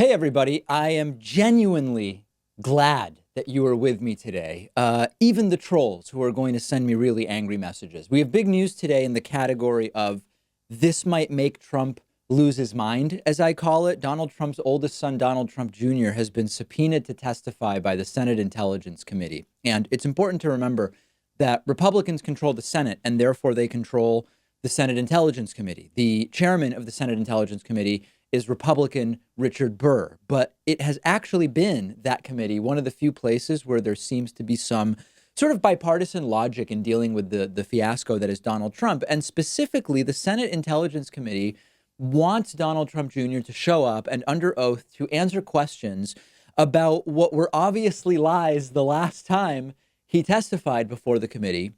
Hey, everybody. I am genuinely glad that you are with me today. Even the trolls who are going to send me really angry messages. We have big news today in the category of this might make Trump lose his mind, as I call it. Donald Trump's oldest son, Donald Trump Jr., has been subpoenaed to testify by the Senate Intelligence Committee. And it's important to remember that Republicans control the Senate, and therefore they control the Senate Intelligence Committee. The chairman of the Senate Intelligence Committee is Republican Richard Burr. But it has actually been, that committee, one of the few places where there seems to be some sort of bipartisan logic in dealing with the fiasco that is Donald Trump. And specifically, the Senate Intelligence Committee wants Donald Trump Jr. to show up and under oath to answer questions about what were obviously lies the last time he testified before the committee,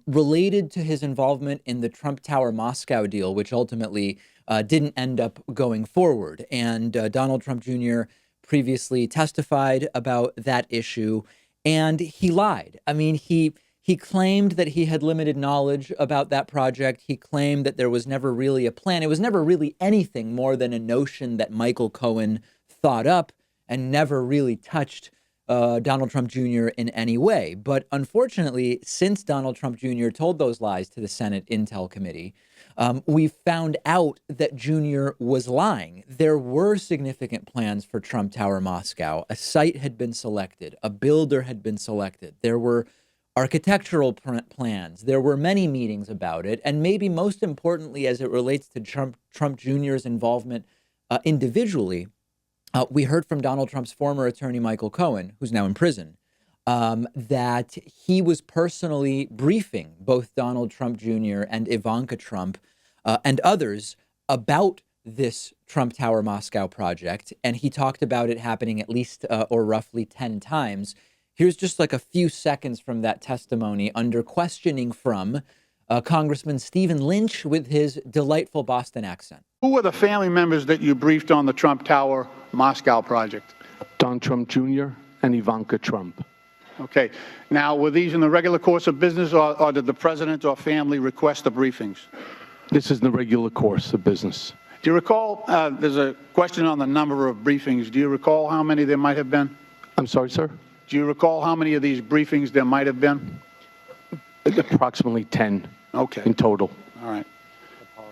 related to his involvement in the Trump Tower Moscow deal, which ultimately didn't end up going forward. And Donald Trump Jr. previously testified about that issue, and he lied. I mean, he claimed that he had limited knowledge about that project. He claimed that there was never really a plan. It was never really anything more than a notion that Michael Cohen thought up and never really touched Donald Trump Jr. in any way. But unfortunately, since Donald Trump Jr. told those lies to the Senate Intel Committee, we found out that Jr. was lying. There were significant plans for Trump Tower Moscow. A site had been selected. A builder had been selected. There were architectural plans. There were many meetings about it. And maybe most importantly, as it relates to Trump Jr.'s involvement individually, we heard from Donald Trump's former attorney, Michael Cohen, who's now in prison, that he was personally briefing both Donald Trump Jr. and Ivanka Trump and others about this Trump Tower Moscow project. And he talked about it happening at least or roughly 10 times. Here's just like a few seconds from that testimony under questioning from Congressman Stephen Lynch with his delightful Boston accent. Who were the family members that you briefed on the Trump Tower Moscow project? Don Trump Jr. and Ivanka Trump. Okay. Now, were these in the regular course of business, or did the president or family request the briefings? This is the regular course of business. Do you recall, there's a question on the number of briefings. Do you recall how many there might have been? I'm sorry, sir? Do you recall how many of these briefings there might have been? Approximately 10 in total. All right.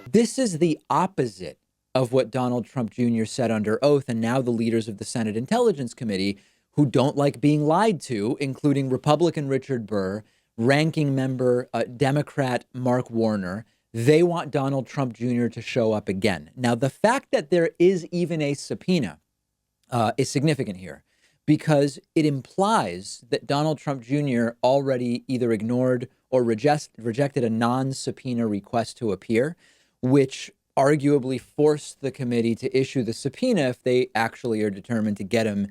This is the opposite of what Donald Trump Jr. said under oath, and now the leaders of the Senate Intelligence Committee, who don't like being lied to, including Republican Richard Burr, ranking member Democrat Mark Warner, they want Donald Trump Jr. to show up again. Now, the fact that there is even a subpoena is significant here, because it implies that Donald Trump Jr. already either ignored or rejected a non-subpoena request to appear, which arguably forced the committee to issue the subpoena if they actually are determined to get him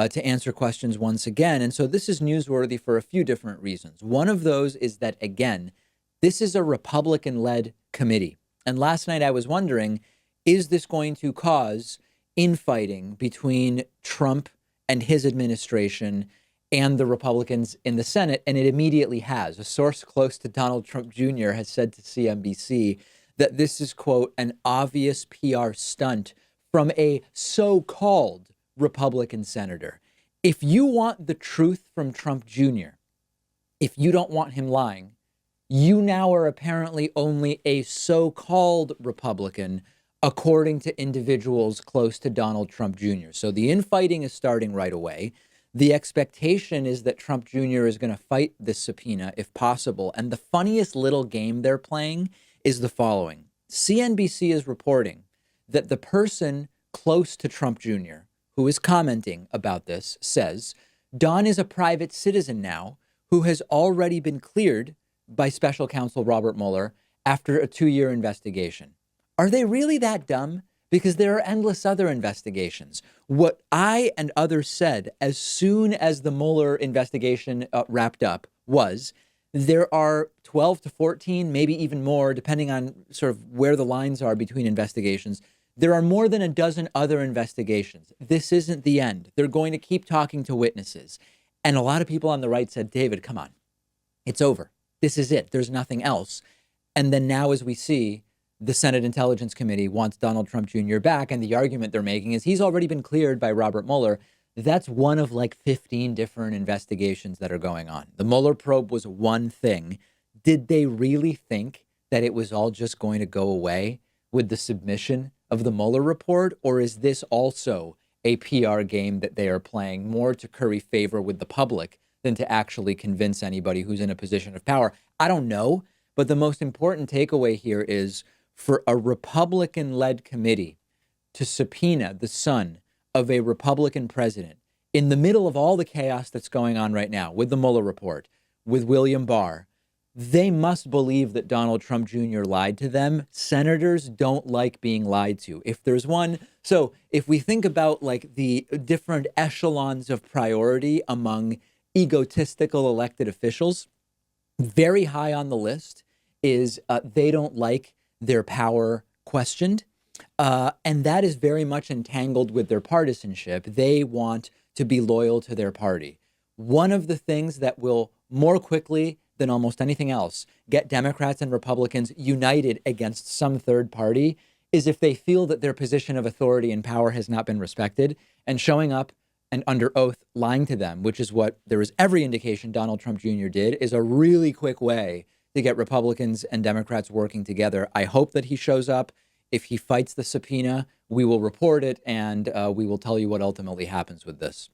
to answer questions once again. And so this is newsworthy for a few different reasons. One of those is that, again, this is a Republican-led committee. And last night I was wondering, is this going to cause infighting between Trump and his administration and the Republicans in the Senate? And it immediately has. A source close to Donald Trump Jr. has said to CNBC that this is, quote, an obvious PR stunt from a so-called Republican senator. If you want the truth from Trump Jr., if you don't want him lying, you now are apparently only a so-called Republican, according to individuals close to Donald Trump Jr. So the infighting is starting right away. The expectation is that Trump Jr. is going to fight this subpoena if possible. And the funniest little game they're playing is the following. CNBC is reporting that the person close to Trump Jr. who is commenting about this says, Don is a private citizen now who has already been cleared by special counsel Robert Mueller after a 2-year investigation. Are they really that dumb? Because there are endless other investigations. What I and others said as soon as the Mueller investigation wrapped up was there are 12 to 14, maybe even more, depending on sort of where the lines are between investigations. There are more than a dozen other investigations. This isn't the end. They're going to keep talking to witnesses. And a lot of people on the right said, David, come on. It's over. This is it. There's nothing else. And then now, as we see, the Senate Intelligence Committee wants Donald Trump Jr. back. And the argument they're making is he's already been cleared by Robert Mueller. That's one of like 15 different investigations that are going on. The Mueller probe was one thing. Did they really think that it was all just going to go away with the submission of the Mueller report? Or is this also a PR game that they are playing more to curry favor with the public than to actually convince anybody who's in a position of power? I don't know. But the most important takeaway here is for a Republican-led committee to subpoena the son of a Republican president in the middle of all the chaos that's going on right now with the Mueller report, with William Barr, they must believe that Donald Trump Jr. lied to them. Senators don't like being lied to. If there's one, so if we think about like the different echelons of priority among egotistical elected officials, very high on the list is they don't like their power questioned. And that is very much entangled with their partisanship. They want to be loyal to their party. One of the things that will more quickly than almost anything else get Democrats and Republicans united against some third party is if they feel that their position of authority and power has not been respected, and showing up and under oath lying to them, which is what there is every indication Donald Trump Jr. did, is a really quick way to get Republicans and Democrats working together. I hope that he shows up. If he fights the subpoena, we will report it, and we will tell you what ultimately happens with this.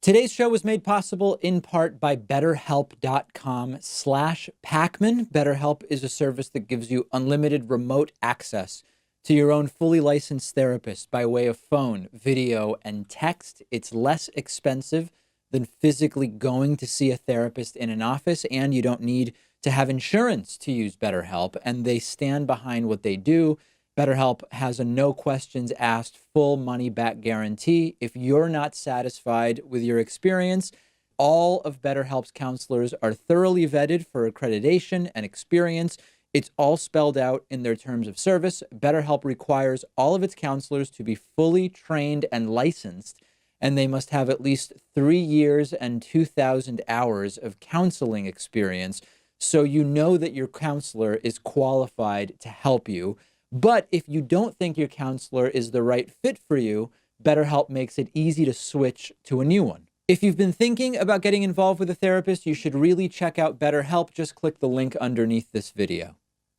Today's show was made possible in part by BetterHelp.com/Pakman. BetterHelp is a service that gives you unlimited remote access to your own fully licensed therapist by way of phone, video, and text. It's less expensive than physically going to see a therapist in an office, and you don't need to have insurance to use BetterHelp, and they stand behind what they do. BetterHelp has a no questions asked full money back guarantee. If you're not satisfied with your experience, all of BetterHelp's counselors are thoroughly vetted for accreditation and experience. It's all spelled out in their terms of service. BetterHelp requires all of its counselors to be fully trained and licensed, and they must have at least 3 years and 2,000 hours of counseling experience, so you know that your counselor is qualified to help you. But if you don't think your counselor is the right fit for you, BetterHelp makes it easy to switch to a new one. If you've been thinking about getting involved with a therapist, you should really check out BetterHelp. Just click the link underneath this video.